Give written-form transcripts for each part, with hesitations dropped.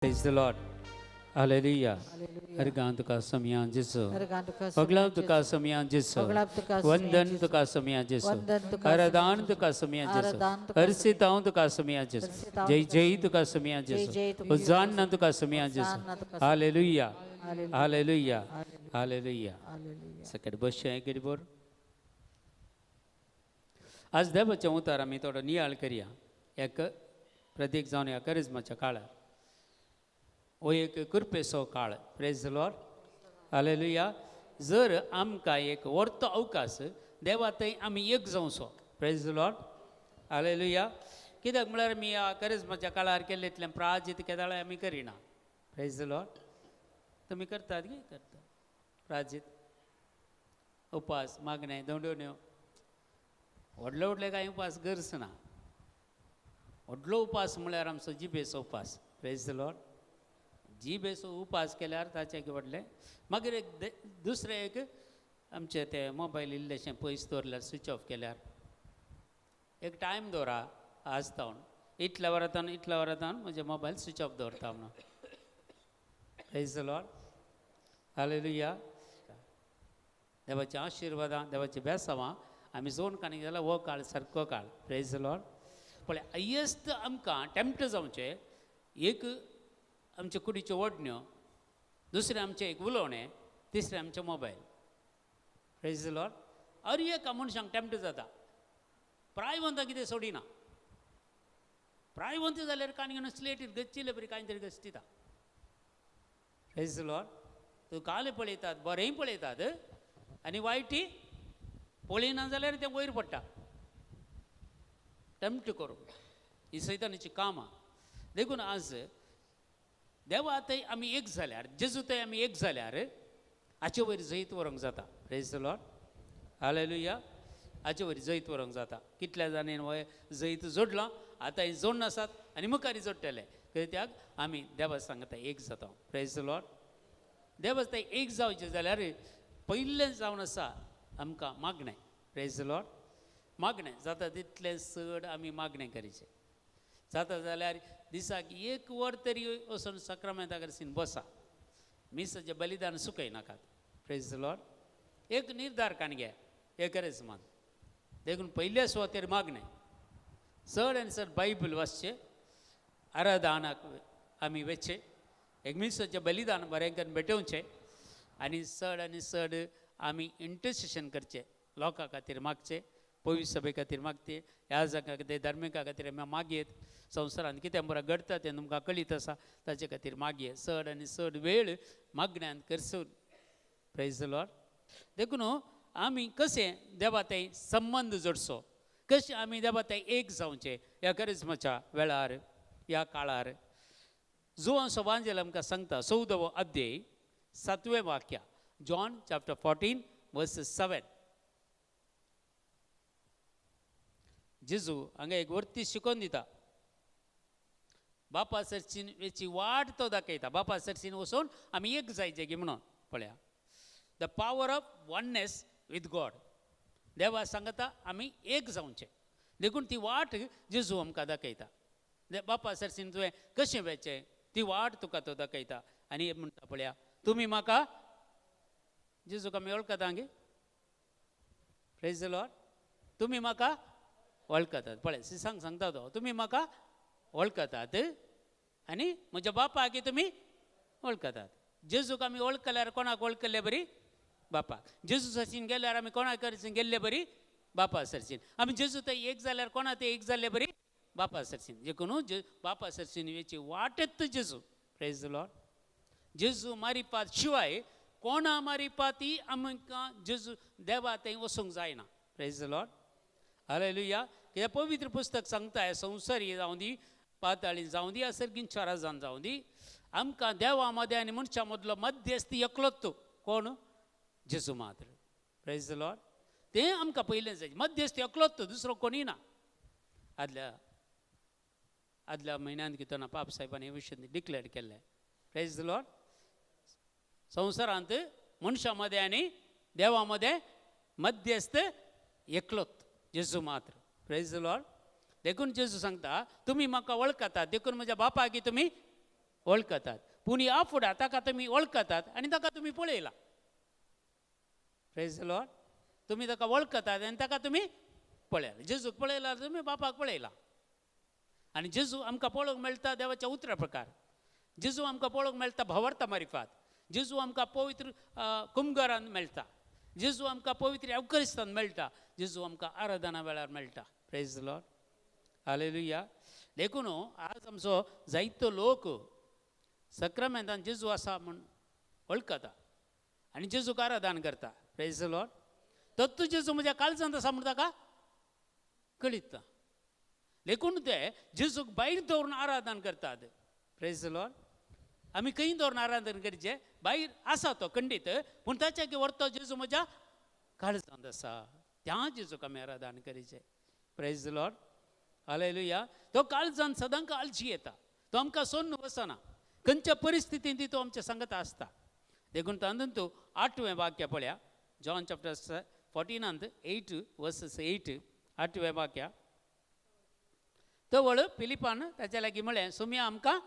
Praise the Lord. Hallelujah. Hallelujah. Argan tuka samyan jisu. Argan tuka Paglav samyan tuka Jesu. samyan jisu. Paglav tuka Vandan samyan tuka samyan jisu. Vandan tuka Aradan samyan tuka samyan jisu. Aradan tuka Harsitaun tuka samyan jisu. Harsitaun Jai tuka jai samyan tuka samyan Jai jisu. jai tuka Hosanna tuka samyan jisu. Hosanna tuka samyan Hallelujah. Hallelujah. Hallelujah. Hallelujah. Hallelujah. Sakad bashya hai gadi bor. आज देवाच्या उतार आम्ही थोडं नियाळ करूया एक प्रत्येक जावन ह्या करिज्माच्या काळार हो एक कृपेचो काळ प्रेज द लॉर्ड हालेलुया जर आमकां एक व्हरतो अवकाश देवा थंय आमी एक जावचो प्रेज द लॉर्ड हालेलुया कित्याक म्हळ्यार आमी ह्या करिज्माच्या काळार केल्लेतल्यान प्राजित केदाळे आमी करिना प्रेज द लॉर्ड तुमी करतात की करता प्राजित उपास मागणे दोंडोन्यो व्हडले व्हडले कांय उपास गरज ना व्हडलो उपास म्हळ्यार आमचो जिबेचो उपास प्रेज द लॉर्ड जिबेचो उपास केल्यार ताचें एक व्हडलें मागीर एक दुसरें एक आमचें तें मोबायल इल्लेशें पयस दवरल्यार स्विच ऑफ केल्यार एक टायम दवरा आज तावन इतल्या वरांतान म्हजे मोबायल स्विच ऑफ दवरता म्हणून प्रेज द लॉर्ड हालेलुया देवाच्या आशिर्वादां देवाच्या बेसांवां आमी जोन काणी जाल्यार हो काळ सारको काळ प्रेज द लॉर्ड पळय हायेस्ट आमकां टेम्प्ट जावचें एक आमचे कुडीच्यो ओडण्यो दुसरें आमचें एक उलोवणें तिसरें आमचें मोबायल प्रेज द लॉर्ड हर एक मनशांक टेम्प्ट जाता प्रायवंतां कितें सोडिना प्रायवंत जाल्यार काणी घेवन स्लेटीर गच्चिले बरी कांय तरी गश्टिता प्रेज द लॉर्ड तूं काले पळयतात बरेंय पळयतात आनी वायटी पळयना जाल्यार तें वयर पडटा टेम्प्ट करून ही सैतानाची कामां देखून आज देवा थंय आमी एक जाल्यार जेजू थंय आमी एक जाल्यार हाचे वयर जैत व्हरूंक जाता प्रेज द लॉर्ड हालेलुया हाचे वयर जैत व्हरूंक जाता कितल्या जाणांनी हो जैत जोडलो आतां हे जोड नासात आनी मुखारी जोडटले कित्याक आमी देवा सांगता एक जाता प्रेज द लॉर्ड देवा थंय एक जावचें जाल्यार पयलें जावन आसा आमकां मागणें प्रेज द लॉर्ड मागणें जाता तितलें चड आमी मागणें करचें जाता जाल्यार दिसाक एक वर तरी वचून सक्रामेंताक वचून बसा मिसाचें बलिदान सुकय नाकात प्रेज द लॉर्ड एक निर्धार काण घे एक रेजमान देखून पयले सुवातेर मागणें चड आनी चड बायबल वाचचें आराधनाक आमी वचचें एक मिसाचें बलिदान बरें करून भेटोवचें आनी चड आमी इंटरसेशन करचें लोकां खातीर मागचें पवित्र सभे खातीर मागते ह्या जागा खातीर धार्मिका खातीर आमी मागयेत संवसारांत कितें बरें घडटा तें तुमकां कळीत आसा ताचे खातीर मागये चड आनी चड वेळ मागण्यांत करसून प्रेज द लॉर्ड देखून आमी कशें देवा थंय संबंद जोडचो कशें आमी देवा थंय एक जावचें ह्या करिज्माच्या वेळार ह्या काळार जो वांजेल आमकां सांगता 14वो अध्याय 7वें वाक्य जॉन चॅप्टर 14 वर्सेस 7 जेजू हांगा एक वर्ती शिकोवन दिता बापा सरचीन वेची वाट तो दाखयता बापा सरचीन वचून आमी एक जायचे गे म्हणून पळया the power of oneness with God देवा सांगता आमी एक जावचें देखून ती वाट जेजू आमकां दाखयता बापा सरचीन तुवें कशें वेचें ती वाट तुका तो दाखयता आनी म्हणटा पळया तुमी म्हाका जेजूक आमी वळखता गे प्रेज द लॉर्ड तुमी म्हाका वळखतात पळय सांगता तो तुमी म्हाका वळखतात आनी म्हज्या बापाक तुमी वळखतात जेजूक आमी वळखल्यार कोणाक वळखले बरी बापाक जेजू सरचीन गेल्यार आमी कोणाक सरचीन गेल्ले बरी बापा सरचीन आमी जेजू थंय एक जाल्यार कोणा ते एक जाल्ले बरी बापा सरचीन देखून बापा सरचीन वेची वाटत जेजू प्रेज द लॉर्ड जेजू मारिपात शिवाय कोणा मारिपाती आमकां जेजू देवा थंय वचूंक जायना प्रेज द लॉर्ड हालेलुया कित्याक पवित्र पुस्तक सांगता हे संवसारी जावं दी पाताळी जावं दी सर्गीन शाराजान जावं दी आमकां देवा मदें आनी मनशा मदलो मध्यस्ती एकलोच कोण जेजू मात्र प्रेज द लॉर्ड तें आमकां पयलें जाय मध्यस्ती एकलोच दुसरो कोणी ना आदल्या म्हयन्यांत कितें पाप साहेबान हे विशय डिक्लेअर केल्लें प्रेज द लॉर्ड संवसारांत मनशा मदें आनी देवा मदें मध्यस्थ एकलोच जेजू मात्र प्रेज द लॉर्ड देखून जेजू सांगता तुम्ही म्हाका वळखता देखून म्हज्या बापाक तुमी वळखतात. पूण ह्या फुड्या ताका तुमी वळखतात आनी ताका तुमी पळयला. Praise the Lord. तुमी ताका वळखतात आनी ताका तुमी पळयला. जेजूक पळयला तुमी बापाक पळयला. आनी जेजू आमकां पळोवंक मेळटा देवाच्या उतरा प्रकार. जेजू आमकां पळोवंक मेळटा भावार्था मारिफात. जेजू आमकां पवित्र कुमगारान मेळटा. जेजू आमकां पवित्र एवकरिस्तान मेळटा. जेजू आमकां आराधना वेळार मेळटा. Praise the Lord. हालेलुया. देखून आज आमचो जायतो लोक सक्रामेंतान जेजू आसा म्हूण वळखता आनी जेजूक आराधना करता. Praise the Lord. तत्व जेजू म्हज्या काळजांत आसा म्हूण ताका कळीत ना. देखून ते जेजूक भायर दवरून आराधना करतात. Praise the Lord. आमी खंय दवरून आराधना करचे? भायर आसा तो खंडीत, पूण ताच्या व्हरतो जेजू म्हज्या काळजांत आसा. त्या जेजूक आमी आराधना करीचे. Praise the Lord. हालेलुया. तो काळजांत सदांच आलची येता. तो आमकां सोडून वचना. खंयच्या परिस्थितींत तो आमच्या सांगता आसता. देखून तातूंत तूं 8वें वाक्य पळया. John chapter 14 8 versus 8. 8वें वाक्य. तो वळ फिलिपान ताच्या लागीं म्हळें सुम्या आमकां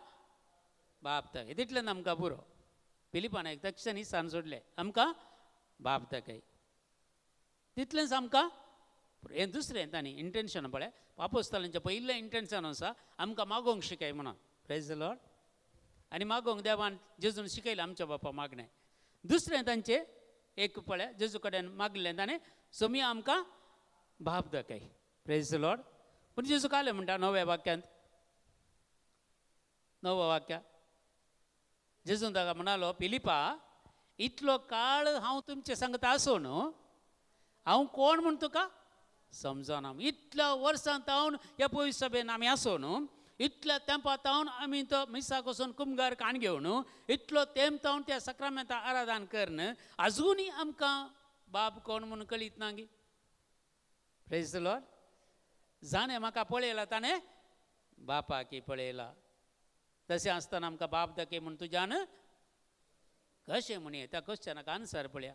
बाप दाखय. तितल्यान आमकां पुरो. फिलिपान एक तक्षण इसान सोडलें आमकां बाप दाखय. तितलेंच आमकां हें दुसरें तांणी इंटेन्शन पळय. आपोस्तलांचें पयलें इंटेन्शन आसा आमकां मागोवंक शिकय म्हणून. Praise the lord. आनी मागोवंक देवान जेजून शिकयलें आमच्या बापा मागणें. दुसरें तांचें एक पळय जेजू कडेन मागलें ताणें सुम्या आमकां बाप दाखय. Praise the Lord. पूण जेजू कालें म्हणटा 9व्या वाक्यांत. 9वं वाक्य. जेजून ताका म्हणालो फिलिपा इतलो काळ हांव तुमचे सांगता आसून हांव कोण म्हूण तुका समजना. इतल्या वर्सांत हांव ह्या पवित्र सभेन आमी आसून इतल्या तेंपात हांव आमी तो मिसाक वचून कुमगार काण घेवन इतलो तेंप हांव त्या सक्रामेंता आराधना करन आजुनूय आमकां बाब कोण म्हूण कळीत ना गी. Praise the Lord. जाणें म्हाका पळयला ताणें बापाकी पळयला. तशें आसतना आमकां बाप दाखय म्हूण तुज्यान कशें म्हणी. त्या क्वेश्चनाक आन्सर पळया.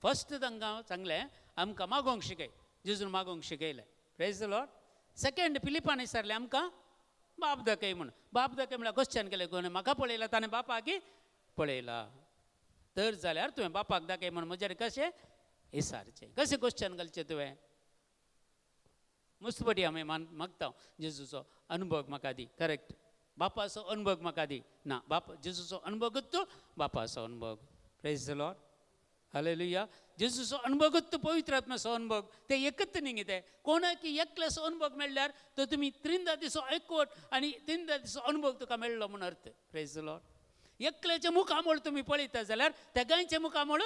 फर्स्ट तांकां सांगलें आमकां मागोवंक शिकय. जेजून मागोवंक शिकयलें. Praise the Lord. सेकंड फिलिपान विचारलें आमकां बाप दाखय म्हूण. बाप दाखय म्हळ्यार क्वेश्चन केलें कोणें म्हाका पळयला ताणें बापाकी पळयला. तर जाल्यार तुवें बापाक दाखय म्हूण म्हजेर कशें विचारचें. कशें क्वेश्चन घालचें तुवें. मुस्तपटी आमी मागता जेजूचो अनुभव म्हाका दी. करेक्ट. बापाचो अनुभव म्हाका दी. ना बाप जेजूचो अनुभवच तूं बापाचो अनुभव. Praise the Lord. हालेलुया. जेजूचो अनुभवच पवित्र आत्म्याचो अनुभव ते एकच न्ही गे. ते कोणाक एकल्याचो अनुभव मेळ्ळ्यार तो तुमी त्रिंदा दिसो एकवट आनी त्रिंदा दिसो अनुभव तुका मेळ्ळो म्हूण अर्थ. Praise the Lord. एकल्याचें मुखामोळ तुमी पळयता जाल्यार त्या गांयचें मुखामोळ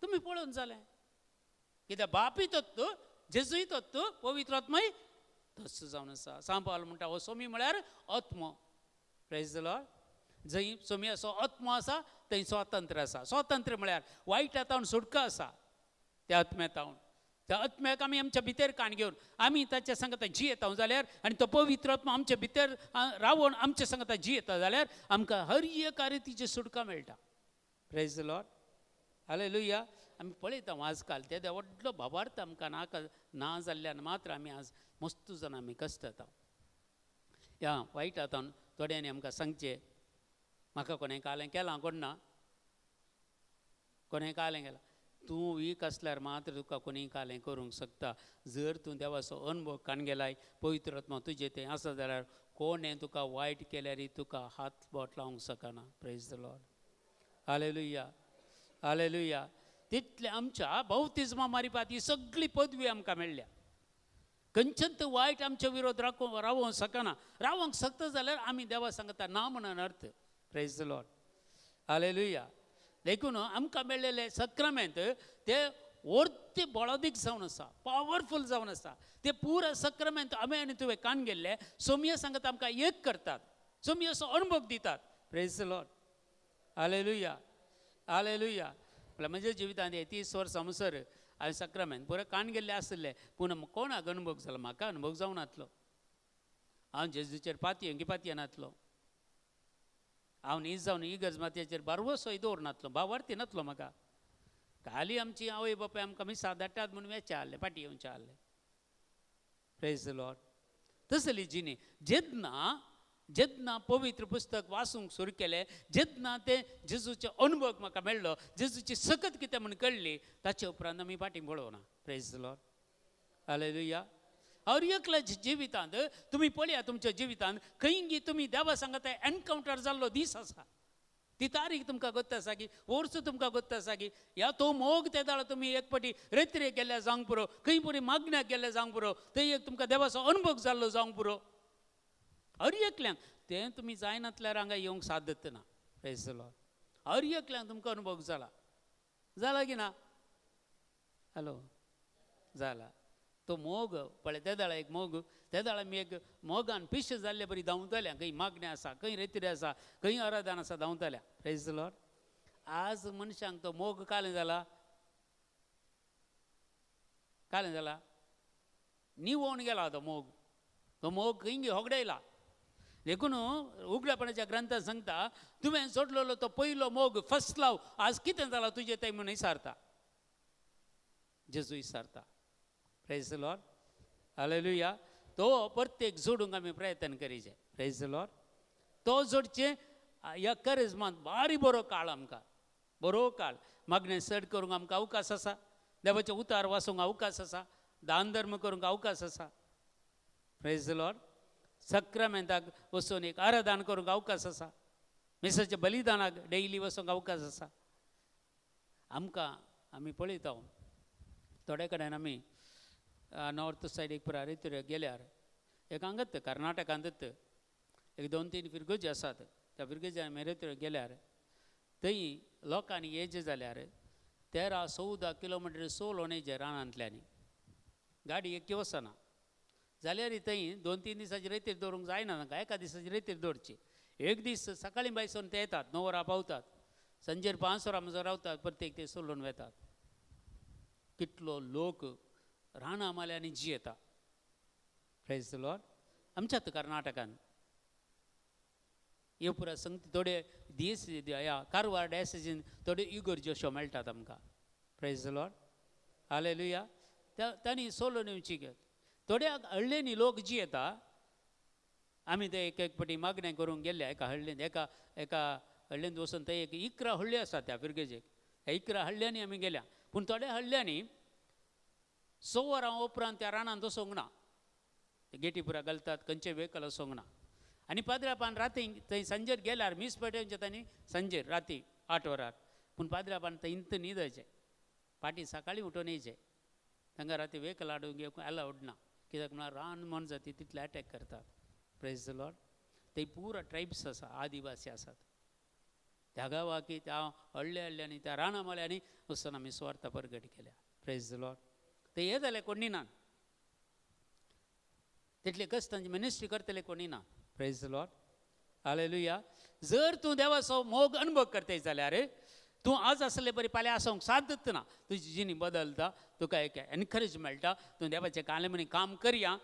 तुमी पळोवन जालें. कित्याक बापूय तत्व जेजूय तत्व पवित्र आत्माय तस जावन आसा. सांबाळ म्हणटा हो सोमी म्हळ्यार आत्मो. Praise the Lord. जंय सोमी असो आत्मो आसा थंय स्वातंत्र्य आसा. स्वातंत्र्य म्हळ्यार वायटांतावन सुटका आसा. त्या आत्म्यातावन त्या आत्म्याक आमी आमच्या भितर काण घेवन आमी ताच्या सांगता जियेता जाल्यार आनी तो पवित्र आत्मा आमच्या भितर रावून आमच्या सांगता जियेता जाल्यार आमकां हर एका रितीची सुटका मेळटा. Praise the Lord. हालेलुया. आमी पळयता आजकाल ते व्हडलो भावार्थ आमकां ना जाल्ल्यान मात्र आमी आज मस्त जाण आमी कश्टाता. ह्या वायटांतावन थोड्यांनी आमकां सांगचें म्हाका कोणें कालें केलां कोण ना. कोणें कालें केलां. तूं वीक आसल्यार मात्र तुका कोणीय कालें करूंक शकता. जर तूं देवाचो अनुभव काण गेलाय पवित्र आत्मा तुजें तें आसा जाल्यार कोणें तुका वायट केल्यारय तुका हात बोट लावंक शकना. Praise the Lord. Hallelujah. Hallelujah. तितलें आमच्या बावतिजमा मारिपात ही सगळी पदवी आमकां मेळ्ळ्या. खंयचेंच वायट आमच्या विरोध रावोंक शकना. रावोंक शकता जाल्यार आमी देवा सांगता ना म्हणून अर्थ. Praise the Lord. हालेलुया. देखून आमकां मेळ्ळेले सक्रामेंत ते वर्ते बळादीक जावन आसा. पावरफूल जावन आसा. ते पुरा सक्रामेंत आमी आनी तुवें काण गेल्ले सोमया सांगत आमकां एक करतात. सोमयाचो अनुभव दितात. Praise the Lord. Hallelujah. Hallelujah. म्हळ्यार म्हज्या जिवितांत 30 वर्सां मुसर हांवें सक्रामेंत पुरो काण गेल्ले आसले. पूण कोणाक अनुभव जालो म्हाका अनुभव जावन नासलो. हांव जेजूचेर पातयेन नासलो. हांव न्हीद जावन इगर्ज मातयेचेर बारवोसोय दवरनासलो. भावार्थी नासलो म्हाका. खाली आमची आवय बापाय आमकां मिसा धाडटात म्हूण वेचे हाडले पाटी येवचे हाडले. Praise the Lord. तसली जिणी जेन्ना जेन्ना पवित्र पुस्तक वाचूंक सुरू केलें, जेन्ना तें जेजूचे अनुभव म्हाका मेळ्ळो, जेजूची सकत कितें म्हण कळ्ळी, ताचे उपरांत आमी फाटीं पळोवना. Praise the Lord. हालेलुया. हर एकल्या जिवितांत तुमी पळया, तुमच्या जिवितांत खंय तुमी देवा सांगात एनकावंटर जाल्लो दीस आसा, ती तारीख तुमकां गोत्त आसा की, वर्स तुमकां गोत्त आसा की, ह्या तो मोग ते दाळ तुमी एक फावटी रेत्रेक गेल्या जावंक पुरो, खंय पुरी मागण्याक गेले जावंक पुरो, थंय एक तुमकां देवाचो अनुभव जाल्लो जावंक पुरो. हर एकल्यांक तें तुमी जायनातल्यार हांगा येवंक सादत ना. Praise the Lord. हर एकल्यांक तुमकां अनुभव जाला की ना? हॅलो, जाला. तो मोग पळय, त्या दाळा एक मोग, त्या दाळा आमी एक मोगान पिश जाल्ले बरी धांवताल्या, खंय मागण्या आसा, खंय रेत्री आसा, खंय आराधन आसा, धांवताल्या. Praise the Lord. आज मनशांक तो मोग कालें जाला, कालें जाला, निवोवन गेला तो मोग खंय होगडयला. देखून उगड्यापणाच्या ग्रंथांत सांगता, तुवें सोडलेलो तो पयलो मोग, फर्स्ट लव, आज कितें जाला तुजें तें म्हणून विचारता, जेजू विचारता. Praise the Lord. हालेलुया. तो प्रत्येक जोडूंक आमी प्रयत्न करीचे. Praise the Lord. तो जोडचे ह्या करिज्मांत बारी बरो काळ, आमकां बरो काळ. मागणें चड करूंक आमकां अवकाश आसा, देवाचे उतार वाचूंक अवकाश आसा, दान धर्म करूंक अवकाश आसा. Praise the Lord. सक्रामेंताक वचून एक आराधन करूंक अवकाश आसा, मिसाच्या बलिदानाक डेयली वचूंक अवकाश आसा. आमी पळयता थोडे कडेन आमी नॉर्थ सायडीक पुरा रेतीर गेल्यार, एक हांगात कर्नाटकांतच एक 2-3 फिरगोजी आसात. त्या फिरगोजी आमी रेतीर गेल्यार थंय लोकांनी एज जाल्यार 13-14 किलोमिटर सोल ओनेजे रानांतल्यानी गाडी एक वचना जाल्यार थंय 2-3 दिसाची रेतीर दवरूंक जायना. तांकां एका दिसाची रेतीर दवरची. एक दीस सकाळीं बायसून ते येतात, 9 वरां पावतात, संजेर 5 वरां म्हजो रावतात, प्रत्येक ते सोलून वेतात. कितलो लोक रानां माल्यांनी जियेता. Praise the Lord. आमच्यात कर्नाटकान हे पुरा सांगता थोडे दीस ह्या कारवार डायसिसीन थोड्यो इगर्ज्यो अश्यो मेळटात आमकां. Praise the Lord. हालेलुया. तांणी सोलून येवची घेत. थोड्या हळ्ळेनी लोक जियेता. आमी ते एक फावटी मागणें करूंक गेल्ले एका हळ्ळेंत वचून थंय एक 11 हळ्ळ्यो आसात त्या फिरगेजेक. ह्या 11 हळ्ळ्यांनी आमी गेल्या. पूण थोड्या हळ्ळ्यांनी 6 वरां उपरांत त्या रानांत वचोंक ना. गेटी पुरा घालतात, खंयचे वेहिकल वचोंक ना. आनी पाद्रापान राती थंय संजेर गेल्यार मीस पेटोवचे तांणी संजेर राती 8 वरार. पूण पाद्रापान थंय इंत न्हिदचे, फाटीं सकाळीं उठून येयचे. तांकां राती वेहिकल हाडूंक येवंक अलावड ना. कित्याक म्हळ्यार रान म्हण जाती तितले अटॅक करतात. Praise the Lord. थंय पुरा ट्रायब्स आसा, आदिवासी आसात. त्या गांवांकी त्या हळ्ळ्यांनी त्या रानां माळ्यांनी वचून आमी स्वार्थ प्रगट केल्या. Praise the Lord. ते हे जाले कोणी ना, तितले कश्टांची मिनिस्ट्री करतले कोणी ना. Praise the Lord. हालेलुया. जर तूं देवाचो मोग अनुभव करते जाल्यार तूं आज आसले बरी फाल्यां आसोंक सादत ना. तुजी जिणी बदलता, तुका एक एनकरेज मेळटा. तूं देवाचें काले म्हणी काम करया.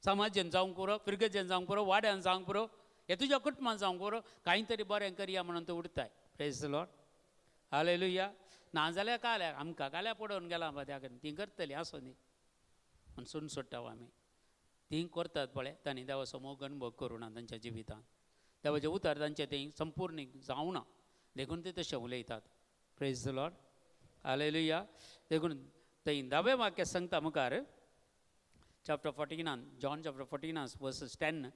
समाजान जावंक पुरो, फिरगेजेन जावंक पुरो, वाड्यान जावंक पुरो, हे तुज्या कुटुंबान जावंक पुरो, कांय तरी बरें करया म्हणून तूं उठताय. Praise the Lord. हालेलुया. ना जाल्यार काल्यार आमकां काल्यार पडोवन गेला त्या कडेन ती करतली आसो न्ही म्हण सून सोडटा आमी. ती करतात पळय, तांणी देवाचो मोग अनुभव करूं ना तांच्या जिवितांत. देवाचे उतार तांचे थंय संपूर्ण जावं ना, देखून ते तशें उलयतात. Praise the Lord. हालेलुया. देखून थंय 10वें वाक्य सांगता मुखार चॅप्टर 14 जॉन चॅप्टर 14 वर्सेस 10.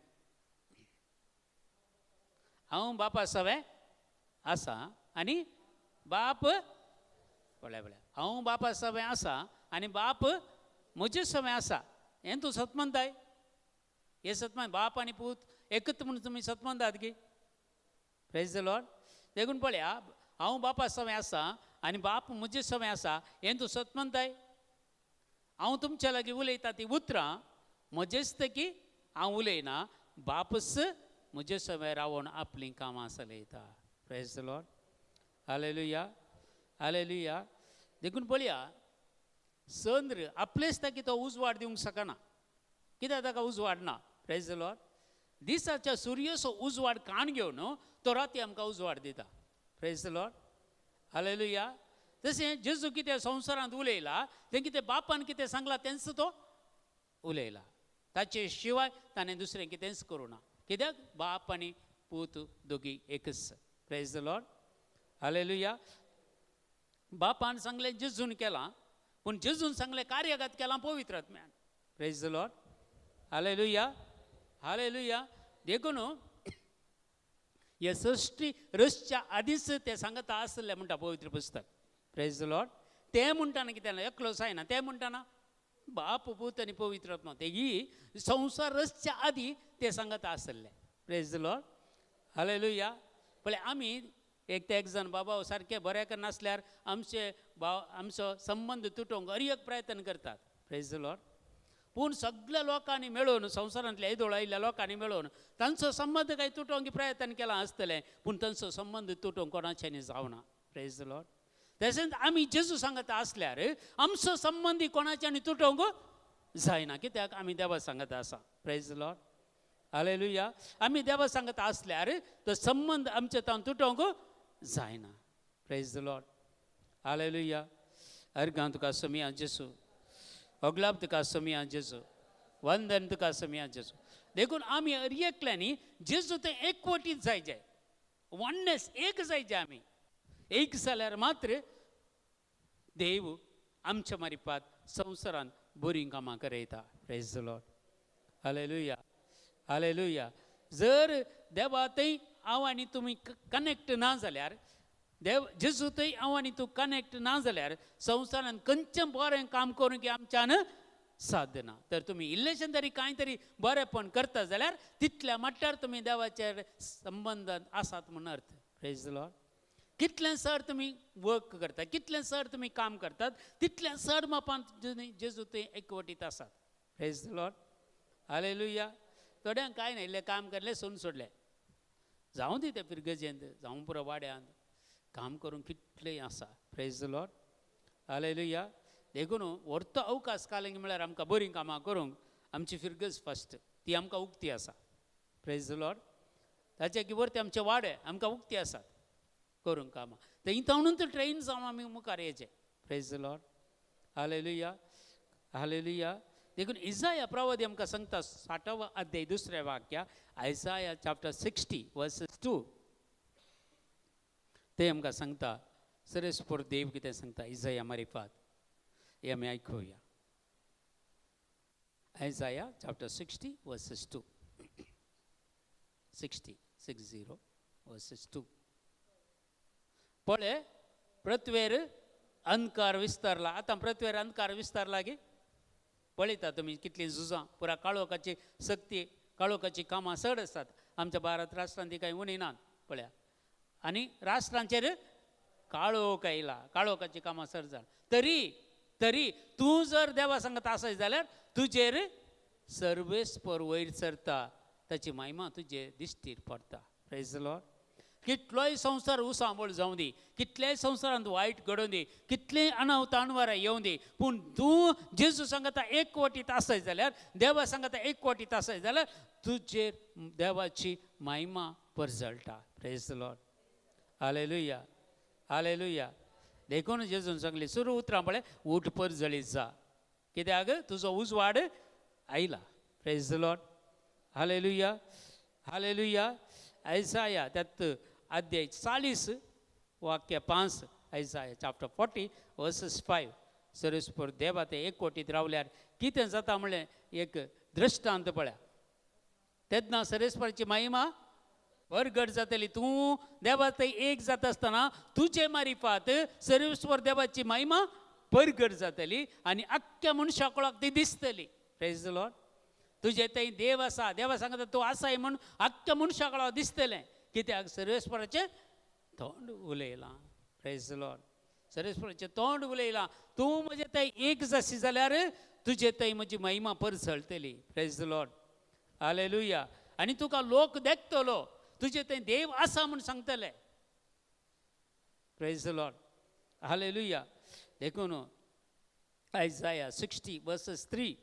हांव बापा सवे आसा आनी बाप पळय हांव बापा सवे आसा आनी बाप म्हजे सवे आसा. हें तूं सत म्हणटाय? हे सत म्हण बाप आनी पूत एकच म्हणून तुमी सत म्हणटात की? Praise the Lord. देखून पळया, हांव बापा सवे आसा आनी बाप म्हजे सवे आसा, हें तूं सत म्हणटाय? हांव तुमच्या लागीं उलयतां ती उतरां म्हजेच की हांव उलयना, बापच म्हजे सवे रावून आपलीं कामां चलयता. Praise the Lord. Hallelujah. Hallelujah. देखून पळया, चंद्र आपलेच ताका तो उजवाड दिवंक शकना. कित्याक ताका उजवाड ना. Praise the Lord. दिसाच्या सुर्याचो उजवाड काण घेवन तो राती आमकां उजवाड दिता. Praise the Lord. हालेलुया. तशें जेजू कितें संवसारांत उलयला, तें कितें बापान कितें सांगलां तेंच तो उलयला. ताचे शिवाय ताणें दुसरें कितेंच करूं ना. कित्याक बाप आनी पूत दोगी एकच. Praise the Lord. हालेलुया. बापान सांगलें जेजून केलां, पूण जेजून सांगलें कार्यगत केलां पवित्र आत्म्यान. Praise the Lord. Hallelujah. Hallelujah. देखून हे सृष्टी रचच्या आदींच ते सांगता आसलें म्हणटा पवित्र पुस्तक. Praise the Lord. ते म्हणटाना कितें एकलो जायना, ते म्हणटाना बाप पूत आनी पवित्र आत्मा ते ही संसार रचच्या आदी ते सांगता आसले. Praise the Lord. हालेलुया. पळय आमी एक जण बाबा सारके बरें नासल्यार आमचो संबंध तुटोवंक अरियक प्रयत्न करतात. Praise the Lord. पूण सगळ्या लोकांनी मेळून संवसारांतल्या येदोळ आयिल्ल्या लोकांनी मेळून तांचो संबंध काही तुटोवंक प्रयत्न केला आसतलें, पूण तांचो संबंध तुटोवंक कोणाच्यानी जावना. Praise the Lord. तशेंच आमी जेजू सांगता आसल्यार आमचो संबंदी कोणाच्यानी तुटोवंक जायना, कित्याक आमी देवा सांगता आसा. Praise the Lord. हालेलुया. आमी देवा सांगता आसल्यार तो संबंध आमचे तावन तुटोवंक जायना. Praise the Lord. हालेलुया. अर्गां तुका सोमिया जेजू, अगलाब तुका सोमिया जेजू, वंदन तुका सोमिया जेजू. देखून आमी एकल्यांनी जेजू ते एकवटीत जायचे, वननेस एक जायचे. आमी एक जाल्यार मात्र देव आमच्या मारिपात संवसारांत बरीं कामां करयता. Praise the Lord. Hallelujah. Hallelujah. जर देवा थंय हांव आनी तुमी कनेक्ट ना जाल्यार, देव जेजू थंय हांव आनी तूं कनेक्ट ना जाल्यार संवसारांत खंयचें बरें काम करूंक आमच्यान साध्य ना. तर तुमी इल्लेशें तरी कांय तरी बरेंपण करता जाल्यार तितल्या मट्टार तुमी देवाचेर संबंदांत आसात म्हूण अर्थ. Praise the Lord. कितलें सर तुमी वर्क करतात, कितलें सर तुमी काम करतात, तितलें सर मापान जेजू थंय एकवटीत आसात. Praise the Lord. हालेलुया. थोड्यांक कांय ना, इल्लें काम केलें सोडून सोडलें, जावं दी ते पिरगजेंत जावं पुरो वाड्यांत काम करूंक कितलें आसा. Praise the Lord. हालेलुया. देखून व्हरतो अवकाश कालेंक म्हळ्यार आमकां बरीं कामां करूंक आमची फिरगज फस्ट ती आमकां उक्ती आसा. Praise the Lord. ताचे की वरते आमचे वाडे आमकां उक्ती आसात करूंक कामां. ते इंतावणूच ट्रेन जावन आमी मुखार येचे. Praise the Lord. Hallelujah. Hallelujah. देखून इसाया प्रवादी आमकां सांगता 60वा अध्याय 2रे वाक्य, आयसाया चॅप्टर 60 वर्सेस 2. ते आमकां सांगता सरस्पर देव कितें सांगता इसाया मारिफात. हे आमी आयकुया. आयसाया चॅप्टर 60 वर्सेस 2. 60 वर्सेस 2. पळय, पृथ्वेर अंधकार विस्तारला. आतां पृथ्वेर अंधकार विस्तारला गे. पळयता तुमी कितलीं झुजां, पुरा काळोखाची सक्ती, काळोखाची कामां चड आसतात. आमच्या भारत राष्ट्रांत ती कांय उणी नात. पळया, आनी राष्ट्रांचेर काळोख आयला, काळोखाची कामां चड जाल. तरी तूं जर देवा सांगत आसय जाल्यार तुजेर सर्वेस्पर वयर सरता, ताची महिमा तुजे दिश्टीर पडटा. Praise the Lord. कितलोय संवसार उसांबळ जावं दी, कितलेय संवसारांत वायट घडोवन दी, कितलेय अनावत अणवारा येवं दी, पूण तूं जेजू सांगता एकवटीत आसय जाल्यार, देवा सांगता एकवटीत आसय जाल्यार तुजेर देवाची महिमा परजळटा. Praise the Lord. Hallelujah. Hallelujah. देखून जेजून सांगली सुरू उतरां पळय, उठ परजळीत जा, कित्याक तुजो उजवाड आयला. Praise the Lord. Hallelujah. Hallelujah. Isaiah त्यात अध्याय 40 वाक्य 5. आयसाया चॅप्टर 40 वर्सेस 5. सरस्पर देवा ते एकवटीत रावल्यार कितें जाता म्हणलें एक दृश्टांत पळया. तेन्ना सरस्पराची महिमा परगट जातली. तूं देवा थंय एक जाता आसतना तुजे मारिफात सरस्वर देवाची महिमा परगट जातली आनी आख्ख्या मनशा कुळाक ती दिसतली. Praise the Lord. तुजे थंय देव आसा, देवा सांगता तूं आसाय म्हूण आख्ख्या मनशा कुळाक दिसतलें, कित्याक सर्वेस्पराचें तोंड उलयलां. Praise the Lord. सर्वेस्पराचें तोंड उलयलां. तूं म्हजे थंय एक जाशी जाल्यार तुजे थंय म्हजी महिमा परसळटली. Praise the Lord. हालेलुया. आनी तुका लोक देखतलो, तुजे थंय देव आसा म्हूण सांगतले. Praise the Lord. हालेलुया. देखून आयसाया 60 वर्सेस 3.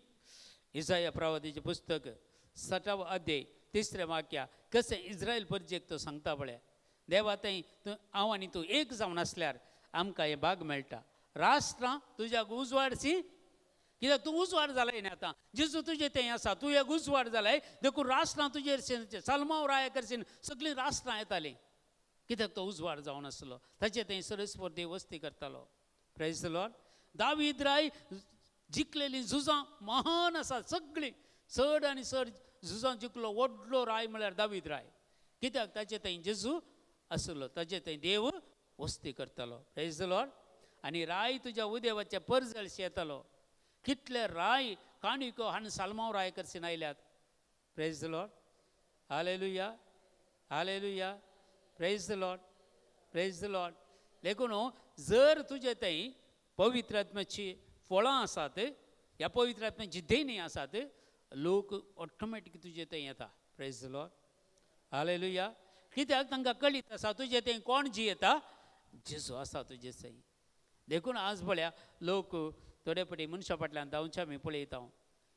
इसाया प्रवादीचें पुस्तक 60वा अध्याय 3रे वाक्य कशें इस्रायल परजेक तो सांगता पळय. देवा थंय हांव आनी तूं एक जावन आसल्यार आमकां हे भाग मेळटा. राष्ट्रां तुज्याक उजवाडची कित्याक तूं उजवाड जालाय न्ही आतां जेजू तुजें तें आसा तूं एक उजवाड जालाय देखून राष्ट्रां तुजेर सलमांव राया करशीन सगळीं राष्ट्रां येतालीं कित्याक तो उजवाड जावन आसलो ताचे थंय सरस्वत देव वस्ती करतालो. Praise the Lord. दावीद राय जिखलेलीं झुजां महान आसा सगळीं चड आनी चड झुजां जिखलो व्हडलो राय म्हळ्यार दावीद राय कित्याक ताचे थंय जेजू आसलो ताचे थंय देव वस्ती करतालो. Praise the lord. आनी राय तुज्या उदेवाचे परजळशी येतालो कितले राय काणिको हांणी सालमांव राय करसीन आयल्यात. Praise the Lord. Hallelujah hallelujah. Praise the Lord. Praise the Lord. देखून जर तुजे थंय पवित्र आत्म्याची फळां आसात ह्या पवित्र आत्म्याची देणी आसात लोक ऑटोमॅटीक तुजे थंय येता. Praise the Lord. हालेलुया. कित्याक तांकां कळीत आसा तुजे थंय कोण जी येता जेजू आसा तुजे थंय. देखून आज पळया लोक थोडे फावटी मनशा फाटल्यान धांवचे आमी पळयता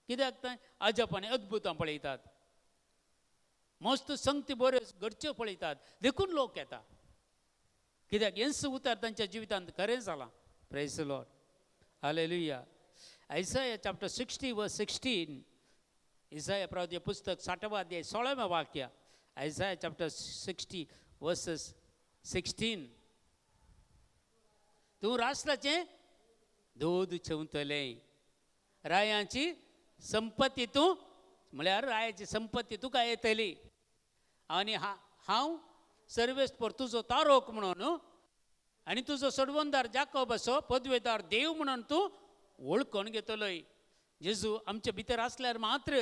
कित्याक थंय अजब आनी अद्भुतां पळयतात मस्त संगती बऱ्यो घडच्यो पळयतात देखून लोक येता कित्याक हेंच उतर तांच्या जिवितांत खरें जालां. Praise the Lord. Hallelujah. Isaiah chapter 60 verse 16 Isaiah प्रवादीचें पुस्तक 60वा अध्याय 16वें वाक्य. आयसाया चॅप्टर 60 वर्सेस 16. तूं राष्ट्राचें दूद चेवतलें रायांची संपत्ती तूं म्हळ्यार रायाची संपत्ती तुका येतली आनी हांव सर्वेस्पर तुजो तारोक म्हणून आनी तुजो सडवंदार जाकोब असो पदवेदार देव म्हणून तूं वळखून घेतलोय. जेजू आमचे भितर आसल्यार मात्र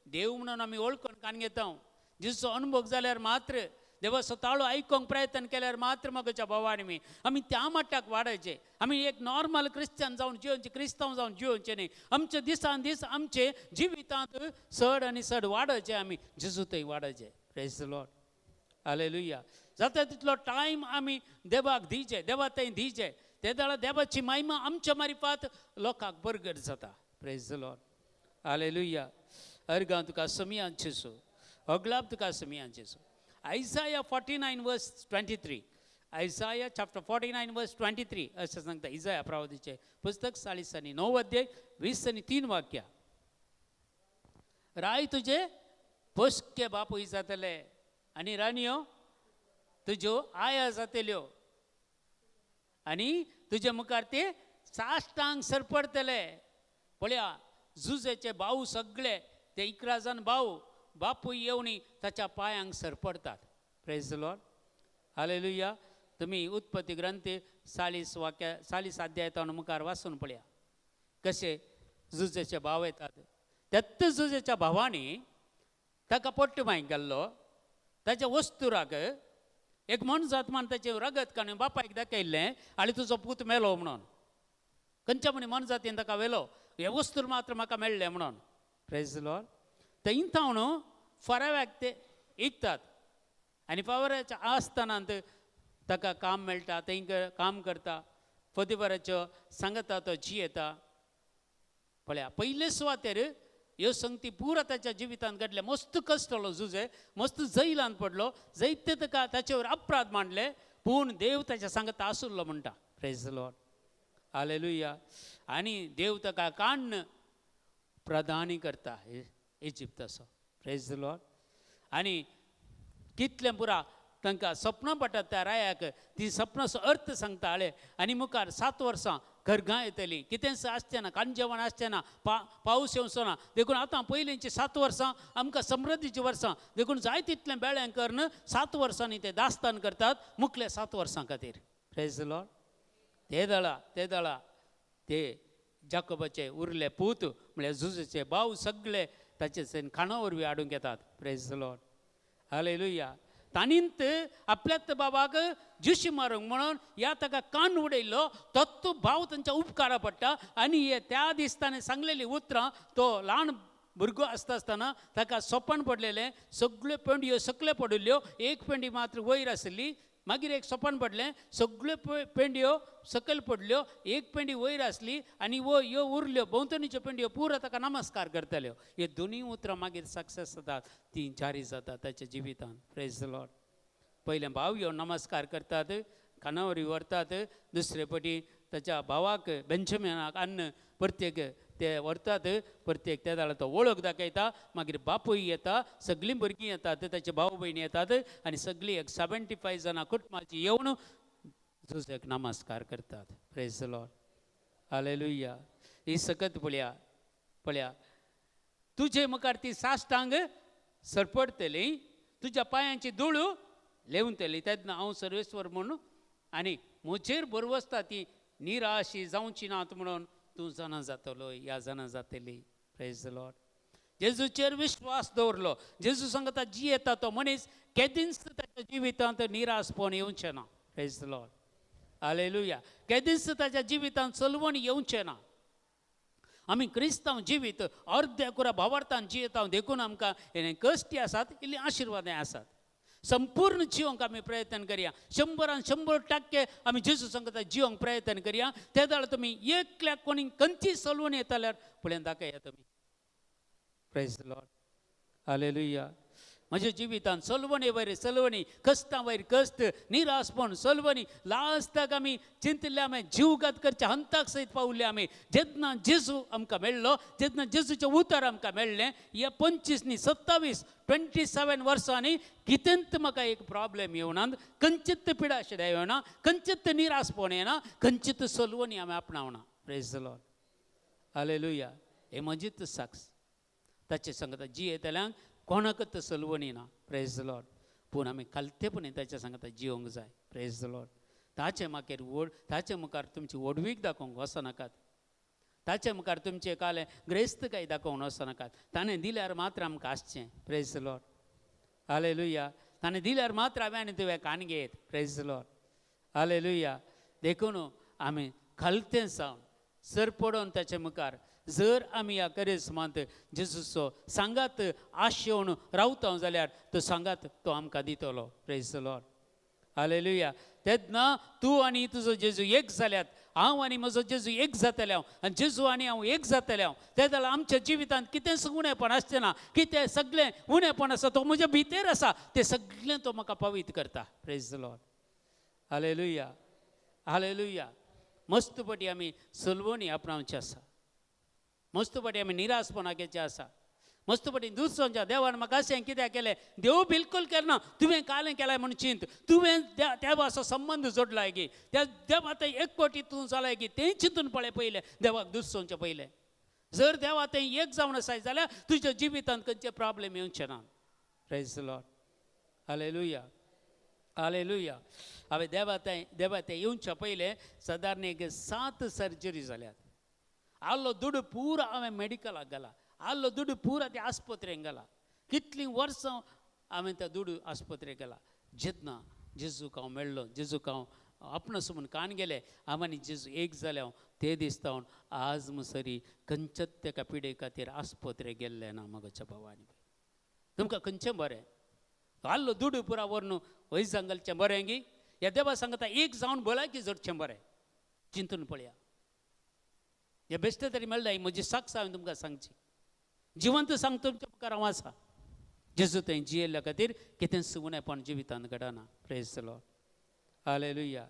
देव म्हणून आमी वळखून कान घेता. जेजूचो अनुभव जाल्यार मात्र देवाचो ताळो आयकोंक प्रयत्न केल्यार मात्र मगच्या भावांनी आमी त्या मट्टाक वाडयचे. आमी एक नॉर्मल क्रिश्चन जावन जिवचे क्रिस्तांव जावन जिवचे न्ही. आमचे दिसान दीस आमचे जिवितांत चड आनी चड वाडयचे आमी जेजू थंय वाडयचे. Praise the Lord. हालेलुया. जाता तितलो टायम आमी देवाक दिवचे देवा थंय दिवचे ते दाळा देवाची महिमा आमच्या मार्फत लोकांक बरगड जाता. Praise the Lord. हालेलुया. अर्गां तुका समियांचे सो अगलाब तुका समियांचे सो. Isaiah 49 verse 23. Isaiah chapter 49 verse 23 असं सांगता इसाया प्रवादीचे पुस्तक 49 अध्याय 20 आणि 3 वाक्य. राय तुझे पोसके बापूय जातले आनी राणयो तुज्यो आया जातल्यो आनी तुजे मुखार ते साश्टांग सरपडतले. पळया झुजेचे भाऊ सगळे ते 11 जण भाऊ बापूय येवनी ताच्या पांयांक सरपडतात. Praise the Lord. हालेलुया. तुम्ही उत्पत्ती ग्रंथ 40 अध्यायान मुखार वाचून पळया कसे झुजेचे भाव येतात. त्यात झुजेच्या भावांनी ताका पट्ट मांय गेल्लो ताच्या वस्तुराक एक म्हण जात म्हण ताचे रगत काडून बापायक दाखयल्लें आनी तुजो पूत मेलो म्हणून खंयच्या म्हणी मन जातीन ताका वेलो हे वस्तूर मात्र म्हाका मेळ्ळे म्हणून. Praise the Lord. थंय थावन फराव्याक ते इकतात आनी फावराच्या आसतनांत ताका काम मेळटा थंय काम करता फतीबराच्यो सांगता तो जी येता. पळया पयले सुवातेर ह्यो संगती पुरा ताच्या जिवितांत घडले. मस्त कश्टलो झुजे मस्त जैलांत पडलो जैते ताका ताचे अपराध मांडले पूण देव ताच्या सांगता आसुल्लो म्हणटा. Praise the Lord. हालेलुया. आनी देव ताका काण्ण प्रधानी करता इजिप्त असो. Praise the lord. आनी कितलें पुरा तांकां सपनां पडटात त्या रायाक ती सपनाचो अर्थ सांगता आले आनी मुखार 7 वर्सां घरगां येतलीं कितेंच आसचें ना कान जेवण आसचें ना पावस येवचो ना. देखून आतां पयलींची 7 वर्सां आमकां समृद्धीची वर्सां देखून जाय तितलें बेळें करून 7 वर्सांनी ते दास्तान करतात मुखले 7 वर्सां खातीर. Praise the Lord. ते दळा ते जाकोबाचे उरले पूत म्हळ्यार झुजेचे भाव सगळे ताचे सैन खाणा वरवीं हाडूंक येतात. Praise the Lord. हालेलुया. ताणींत आपल्याच बाबाक जुशी मारूंक म्हणून ह्या ताका कान उडयल्लो तो भाव तांच्या उपकारा पडटा आनी हे त्या दिसताना सांगलेली उतरां तो ल्हान भुरगो आसतना ताका सोपण पडलेलें सगळ्यो पेंड्यो सकले पडिल्ल्यो एक पेंडी मात्र वयर आसली मागीर एक सोपण पडलें सगळ्यो पेंड्यो सकयल पडल्यो एक पेंडी वयर आसली आनी ह्यो उरल्यो भोंवतणीच्यो पेंड्यो पुरो ताका नमस्कार करतल्यो. हे दोनूय उतरां मागीर सक्सेस जातात ती जारी जाता ताच्या जिवितांत. Praise the Lord. पयलें भाव यो नमस्कार करतात कानावरी व्हरतात दुसरे फावटी ताच्या भावाक बेंचमिनाक अन्न प्रत्येक ते व्हरतात प्रत्येक त्या दाळा तो वळख दाखयता मागीर बापूय येता सगळीं भुरगीं येतात ताचे भाव भयणी येतात आनी सगळीं एक 75 जाणां कुटुंबाची येवन झुजाक नमस्कार करतात. Praise the Lord. हालेलुया. ही सकत पळया तुजे मुखार ती साश्टांग सरपडटली तुज्या पांयांची धूळ लेवतली तेन्ना हांव सर्वेश्वर म्हणून आनी म्हजेर बरवसता ती निराशी जावची नात म्हणून तूं जाणा जातलो ह्या जाणा जातली. Praise the Lord. जेजूचेर विश्वास दवरलो जेजू सांगता जी येता तो मनीस केदींच ताच्या जिवितांत निराशपण येवचें ना. Praise the Lord. हालेलुया. केदींच ताच्या जिवितांत चलवण येवचें ना. आमी क्रिस्तांव जिवीत अर्द्या कुरा भावार्थान जियेता देखून आमकां हे कश्टी आसात इल्ली आशिर्वादां आसात. संपूर्ण जिवंक आमी प्रयत्न करया 100% आमी जेजू सांगता जिवंक प्रयत्न करया. त्या दाळ तुमी एकल्याक कोणी खंयची चलवण येता जाल्यार फुडें दाखया तुमी. Praise the Lord. हालेलुया. म्हज्या जिवितांत चलवणी वयर चलवणी कश्टां वयर कश्ट निराशपण चलवणी लास्टाक आमी चिंतले आमी जीवघात करच्या हंताक सयत पावले आमी जेन्ना जेजू आमकां मेळ्ळो जेन्ना जेजूचें उतर आमकां मेळ्ळें ह्या 25 न्ही 27 वर्सांनी कितेंत म्हाका एक प्रॉब्लेम येवना खंयचीच पिडा अशें येवना खंयचीच निराशपण येना खंयचीच चलवणी आमी आपणावना. Praise the Lord. हालेलुया. हे म्हजीच साक्ष. ताचे सांगता जी येतल्यांक कोणाकच चलवणी ना. Praise the Lord. पूण आमी खालतेपणी ताच्या सांगता जिवंक जाय. Praise the Lord. ताचे मागीर ताचे मुखार तुमची ओडवीक दाखोवंक वचनाकात. ताचे मुखार तुमचे काले ग्रेस्तकाय दाखोवन वचनाकात. ताणें दिल्यार मात्र आमकां आसचें. Praise the Lord. हालेलुया. ताणें दिल्यार मात्र हांवें आनी तुवें कान घेत. Praise the Lord. हालेलुया. देखून आमी खालतें सावन सर पडोवन ताचे मुखार जर आमी ह्या करिस्मांत जेजूचो सांगात आशेवन रावता जाल्यार तो सांगात तो आमकां दितलो. Praise the Lord. हालेलुया. तेन्ना तूं आनी तुजो जेजू एक जाल्यात हांव आनी म्हजो जेजू एक जातले हांव आनी जेजू आनी हांव एक जातले हांव. त्या जाल्यार आमच्या जिवितांत कितेंच उणेंपण आसचें ना. कितें सगळें उणेंपण आसा तो म्हज्या भितर आसा तें सगळें तो म्हाका पवित्र करता. Praise the Lord. Hallelujah. Hallelujah. मस्तपटी आमी चलवणी आपणावची आसा. मस्तपटी आमी निराशपणाचे आसा. मस्तपटी दुसऱ्यांच्या देवान म्हाका अशें कित्याक केलें देव बिलकुल केलें तुवें कालें केलां म्हूण चिंत तुवें देवा असो संबंध जोडलाय की त्या देवा थंय एक कोटी तूं जालाय की तें चिंतून पळय पयलें देवाक दुसऱ्यांचें पयलें. जर देवा थंय एक जावन आसाय जाल्यार तुज्या जिवितांत खंयचे प्रॉब्लेम येवचे ना. Praise the Lord. Hallelujah. Hallelujah. हांवें देवा थंय येवच्या पयलें सादारण एक 7 सर्जरी जाल्यात. आल्लो दुडू पुरो हांवें मेडिकलाक घाला आल्लो दुडू पुरो त्या आस्पत्रेक घाला. कितलीं वर्सां हांवें त्या दुडू आस्पत्रेक घाला. जेन्ना जेजूक हांव मेळ्ळो जेजूक हांव आपणस म्हूण कान गेले हांव आनी जेजू एक जाले हांव ते दिसता हांव आज मुसरी खंयच्याच तेका पिडे खातीर आस्पत्रेक गेल्ले ना. म्हज्या भावानी तुमकां खंयचें बरें आल्लो दुडू पुरा व्हरून वय सांगलचें बरें गी. ह्या देवा सांगता एक जावन भलायकी जोडचें बरें. चिंतून पळया. हे बेश्टे तरी मेळटा ही म्हजी साक्ष हांवें तुमकां सांगची. जिवंत सांगता तुमच्या मुखार हांव आसा. जेजू थंय जियेल्ल्या खातीर कितेंच उणेंपण जिवितांत घडना. Praise the Lord. हालेलुया.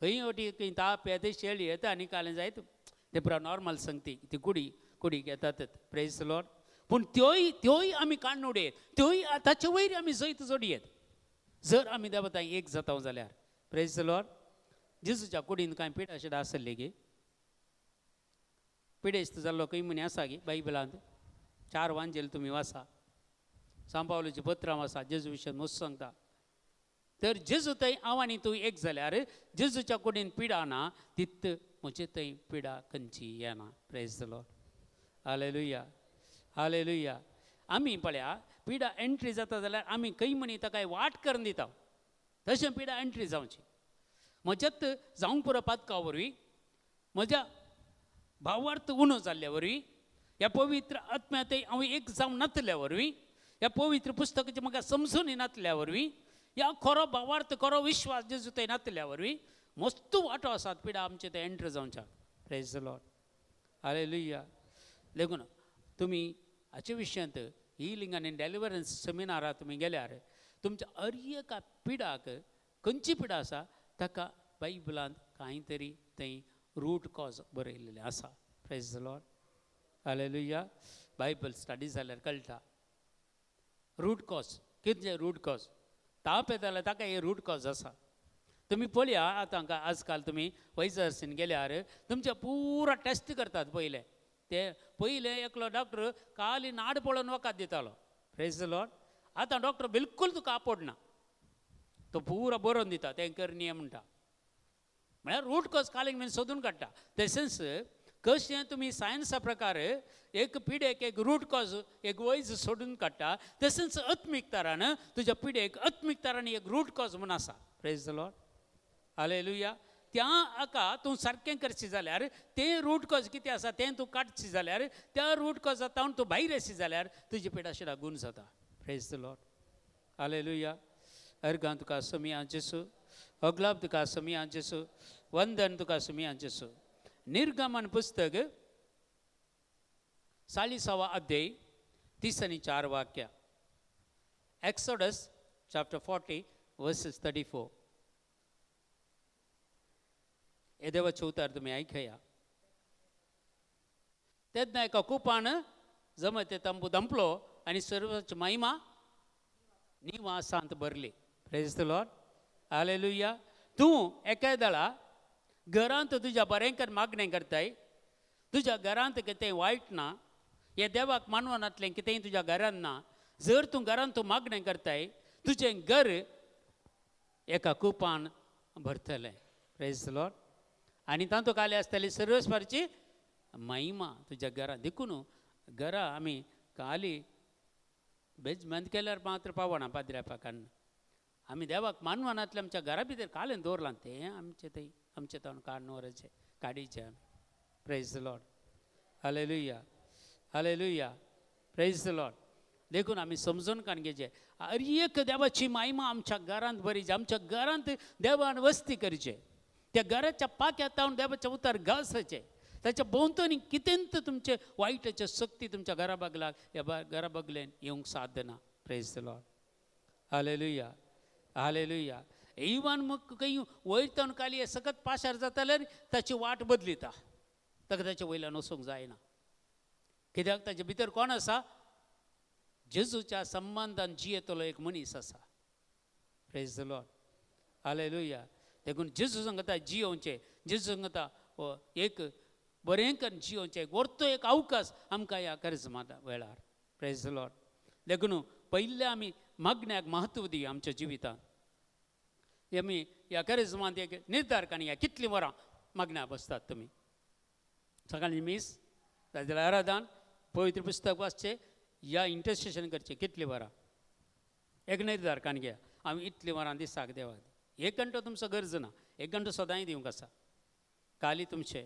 खंय वटी ताप येता शेळी येता आनी कालें जायत ते पुरा नॉर्मल सांगती ती कुडी घेतात. Praise the Lord. पूण त्योय आमी काडून उडयत त्योय ताचे वयर आमी जैत जोडयत जर आमी देवा थंय एक जाता जाल्यार. Praise the Lord. जेजूच्या कुडीन कांय पिडा शिडा आसली गे पिडेस्त जाल्लो खंय म्हणी आसा गे बायबलांत 4 वांजेल तुमी वाचा सांपावलेची पत्रां वाचा जेजू विशयी मस्त सांगता. तर जेजू थंय हांव आनी तूं एक जाल्यार जेजूच्या कुडीन पिडा ना तित म्हजे थंय पिडा खंयची येना. Praise the Lord. Hallelujah. Hallelujah. आमी पळया पिडा एंट्री जाता जाल्यार आमी खंय म्हणी ताका वाट करून दिता तशें पिडा एंट्री जावची. म्हज्यात जावंक पुरो पातका वरवीं म्हज्या भावार्थ उणो जाल्ल्या वरवीं ह्या पवित्र आत्म्यात हांव एक जावन नातल्या वरवीं ह्या पवित्र पुस्तकाचें म्हाका समजून नातल्या वरवीं ह्या खरो भावार्थ खरो विश्वास जेजू थंय नातल्या वरवीं मस्त वाटो आसात पिडा आमचे थंय एंटर जावच्या. Praise the Lord. हालेलुया. देखून तुमी हाचे विशयांत हिलिंग आनी डेलिव्हरन्स सेमिनाराक तुमी गेल्यार तुमच्या हर एका पिडाक खंयची पिडा आसा ताका बायबलांत कांय तरी थंय रूट कॉज बरयलेलें आसा. Praise the Lord. Hallelujah. Bible study जाल्यार कळटा रूट कॉज कितें रूट कॉज. ताप येताले ताका हे रूट कॉज आसा. तुम्ही पळया आतां आजकाल तुम्ही वैजर्सीन गेल्यार तुमचे पुरा टेस्ट करतात. पयले एकलो डॉक्टर खाली नाड पळोवन वखद दितालो. Praise the Lord. आतां डॉक्टर बिलकुल तुका आपडना, तो पुरा बरोवन दिता तें करनीय म्हणटा. म्हळ्यार रूट कॉज कालींग बीन सोदून काडटा. तशेंच कशें तुमी सायन्सा प्रकार एक पिडेक एक रूट कॉज एक वैज सोडून काडटा, तशेंच आत्मीक तरान तुज्या पिडेक आत्मीक तरान एक रूट कॉज म्हूण आसा. Praise the Lord. हालेलुया. त्या हाका तूं सारकें करशी जाल्यार तें रूट कॉज कितें आसा तें तूं काडशी जाल्यार त्या रूट कॉजांतल्यान तूं भायर येशी जाल्यार तुजी पिडा शिडा गूण जाता. Praise the Lord. हालेलुया. अर्गां तुका समियां जेसू, अगलाब तुका समियां जेसू, वंदन तुका समियां जेसू. निर्गमन पुस्तक 40वा अध्याय 3 आणि 4 वाक्य. Exodus chapter 40 versus 34. हे देवाचे उतार तुम्ही ऐकया. तेन्ना एका कुपान जमत ते तंबू दंपलो आणि सर्वांची महिमा निवासांत भरली. Praise the Lord. हालेलुया. तूं एकेदळा घरांत तुज्या बरेंकर मागणें करताय, तुज्या घरांत कितें वायट ना, हे देवाक मानवनांतलें कितेंय तुज्या घरांत ना. जर तूं घरांत तूं मागणें करताय तुजें घर एका कुपान भरतलें. Praise the lord. आनी तातूंत खाली आसतली सर्वेस्वराची महिमा तुज्या घरांत. देखून घरां आमी खाली बेजमेंट केल्यार मात्र पावना पाद्र्यापाकान. आमी देवाक मानवनांतल्या आमच्या घरा भितर कालें दवरलां तें आमचे तोंड काडून काडीचें आमी. Praise the Lord. Hallelujah. Hallelujah. Praise the Lord. देखून आमी समजून घेवचें हर एक देवाची महिमा आमच्या घरांत भरीची, आमच्या घरांत देवान वस्ती करचे. त्या घराच्या पाक्यात जावन देवाचे उतार घालचे. ताच्या भोंवतणी कितेंत तुमचे वायटाचे शक्ती तुमच्या घरा बगलाक ह्या घरा बगलेन येवंक साधना. Praise the Lord. Hallelujah. Hallelujah. इवन मग खंय वयरतवन खाली सकत पाशार जाताल्यार ताची वाट बदलिता, ताका ताच्या वयल्यान वचूंक जायना. कित्याक ताचे भितर कोण आसा? जेजूच्या संबंधान जियेतलो एक मनीस आसा. Praise the Lord. हालेलुया. देखून जेजू सांगता जियोवचें, जेजू सांगता एक बरेंकर जियोवचें, व्हरतो एक अवकाश आमकां ह्या करिस्माच्या वेळार. Praise the Lord. देखून पयले आमी मागण्याक म्हत्व दिया आमच्या जिवितांत. आमी ह्या करिस्मांत एक निर्धार काडया कितलीं वरां मागण्याक बसतात तुमी. सकाळीं मीस जाल्यार आराधन, पवित्र पुस्तक वाचचें, या इंटरसेशन करचें कितलीं वरां. एक निर्धार काडून घ्या आमी इतलीं वरां दिसाक देवाक. 1 घंटो तुमचो गरज ना, 1 घंटो सदांय दिवंक आसा. खाली तुमचे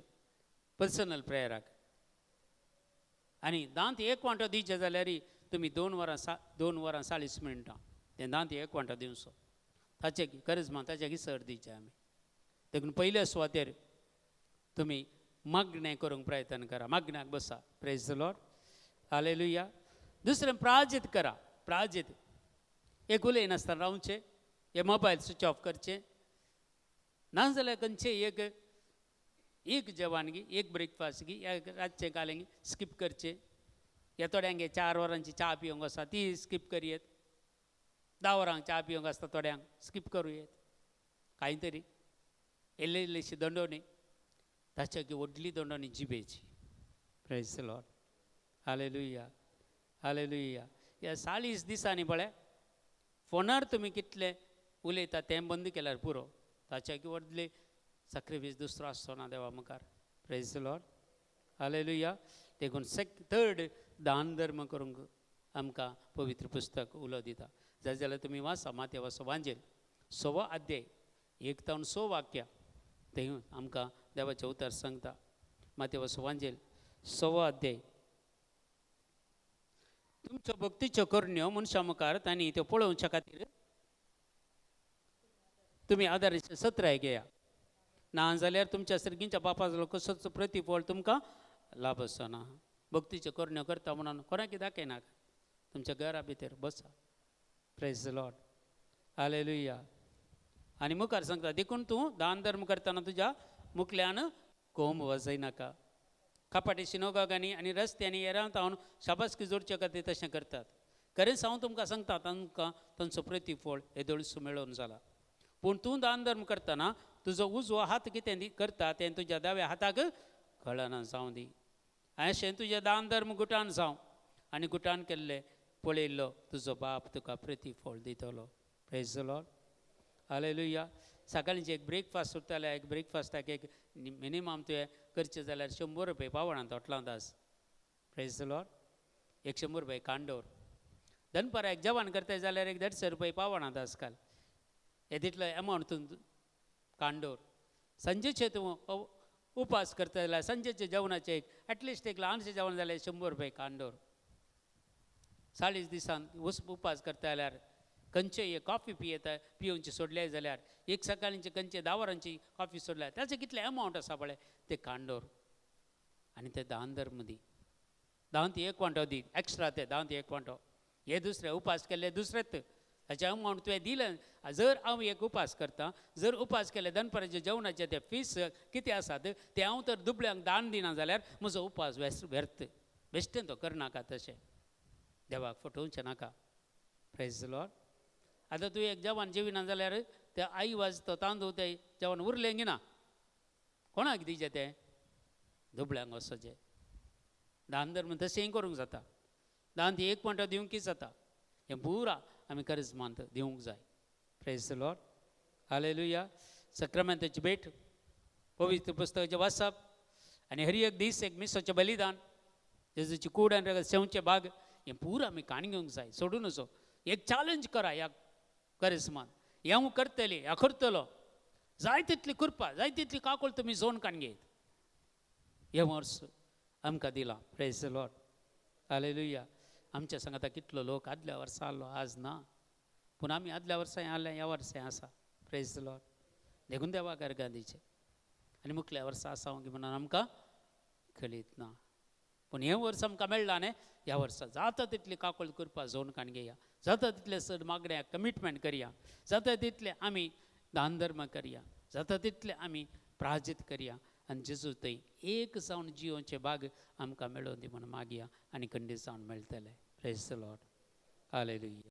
पर्सनल प्रेयराक. आनी दांत 1 वांटो दिवचे जाल्यार तुमी 2 वरां 40 मिनटां तें दांत 1 वांटो दिवचो. ताचे करिस्मा ताच्या इसर दिवचे आमी. देखून पयल्या सुवातेर तुमी मागणें करूंक प्रयत्न करा, मागण्याक बसा. Praise the Lord. हालेलुया. दुसरें प्रार्थीत करा. प्रार्थीत एक उलयनासतना रावचें, हे मोबायल स्विच ऑफ करचें ना जाल्यार खंयचे एक जेवण एक ब्रेकफास्ट एक रातचें कालें स्कीप करचें. हे थोड्यांक 4 वरांची च्या पिवंक आसा ती स्कीप करयेत. 10 वरांक च्या पिवंक आसता थोड्यांक स्कीप करूं कांय तरी इल्ली इल्लीशी दंडोवणी ताच्या व्हडली दंडोवणी जिबेची. Praise the Lord. Hallelujah. Hallelujah. ह्या 40 दिसांनी पळय फोनार तुमी कितले उलयता तें बंद केल्यार पुरो. ताच्या व्हडली सॅक्रिफीस दुसरो आसचो ना देवा मुखार. Praise the Lord. हालेलुया. देखून थर्ड दान धर्म करूंक आमकां पवित्र पुस्तक उलो दिता. जाल्यार तुमी वाचा माथेव वांजेल 6 अध्याय 1 ते 6 वाक्य. थंय आमकां देवाचें उतर सांगता. माथेव वांजेल 6 अध्याय. तुमच्यो भक्तीच्यो करण्यो मनशा मुखार तांणी त्यो पळोवच्या खातीर तुमी आदाराचें सत्र घेया. ना जाल्यार तुमच्या सर्गींच्या बापाचो कसोच प्रतिफळ तुमकां लाभचो ना. भक्तीच्यो करण्यो करता म्हणून कोणाक दाखयनाक तुमच्या घरा भितर बसा. Praise the Lord. हालेलुया. आनी मुखार सांगता देखून तूं दान धर्म करतना तुज्या मुखल्यान कोंब वजय नाका, कपाटी सिनोगागांनी आनी रस्त्यांनी येरावंतावन शाबासकी जोडचे खातीर तशें करतात. खरेंच हांव तुमकां सांगता, तांकां तांचो प्रतिफळ येदोळसो मेळोन जाला. पूण तूं दान धर्म करतना तुजो उजवो हात कितें करता तें तुज्या दाव्या हाताक कळना जावं दी. अशें तुजें दान धर्म गुटान जावं आनी गुटान केल्ले पळयल्लो तुजो बाप तुका प्रतिफळ दितलो. Praise the Lord. हालेलुया. सकाळींचे एक ब्रेकफास्ट उरताले, एक ब्रेकफास्टाक एक मिनिमम तुवें करचें जाल्यार 100 रुपया पावणां तोटलां दास. Praise the lord. 100 रुपया कांडोर. दनपाराक जेवण करता जाल्यार एक 150 रुपया पावणां दास काल. हे तितलो एमावंट कांडोर. संजेचे तूं उपास करता जाल्यार संजेचे जेवणाचे एटलिस्ट एक ल्हानशें जेवण जाल्यार 100 रुपया कांडोर. 40 दिसान उपास करता जाल्यार खंयचे एक कॉफी पिवची सोडले जाल्यार एक सकाळींचे खंयचे 10 वरांची कॉफी सोडल्यार ताचे कितले एमावंट आसा पळय ते कांडोर. आनी ते दान धर्म दी. 10 एक वांटो दी एक्स्ट्रा, ते 10 एक वांटो. हे दुसरे उपास केले दुसरेच हाचे अमावंट तुवें दिलें. जर हांव एक उपास करता, जर उपास केले दनपाराचे जेवणाचे ते फीस कितें आसात ते हांव तर दुबळ्यांक दान दिना जाल्यार म्हजो उपास व्यर्थ. बेश्टें तो करनाका, तशें देवाक फटोवचें नाका. Praise the Lord. आतां तूं एक जेवण जेविना जाल्यार ते आई वाजतो तांदूळ ते जेवण उरलें घेना. कोणाक दिचें तें? दुबळ्यांक वचचें. दान धर्म तशेंय करूंक जाता. 10 एक वांटो दिवंक जाता. हें पुरा आमी खरेंच मानता दिवंक जाय. Praise the Lord. हालेलुया. सक्रामेंताची भेट, पवित्र पुस्तकाचें वाचप आनी हर एक दीस एक मिसाचें बलिदान, जेजूची कूड आनी रगत सेवचे भाग, हें पुरा आमी काणी घेवंक जाय. सोडून वचो. एक चॅलेंज करा ह्या करिस्मान. हें हांव करतलें, हें करतलो. जाय तितली कृपा, जाय तितली काकूळ तुमी जोन काण घेत. हें वर्स आमकां दिलां. Praise the Lord. हालेलुया. आमच्या सांगाता कितलो लोक आदल्या वर्सा आसलो, आज ना. पूण आमी आदल्या वर्सांय आसले, ह्या वर्सांय आसा. Praise the Lord. देखून देवाक अर्गां आनी मुखल्या वर्सा आसा म्हणून आमकां कळीत ना. पूण हें वर्स आमकां मेळ्ळां न्ही. ह्या वर्सा जाता तितली काकूळ कृपा जोन काण घेया. जाता तितले सर मागण्याक कमिटमेंट करया. जाता तितले आमी दान धर्म करया. जाता तितले आमी प्राजीत करया. आनी जेजू थंय एक जावन जियोचे भाग आमकां मेळोवन दी म्हणून मागया आनी खंडीत जावन मेळटले. Praise the Lord. हालेलुया.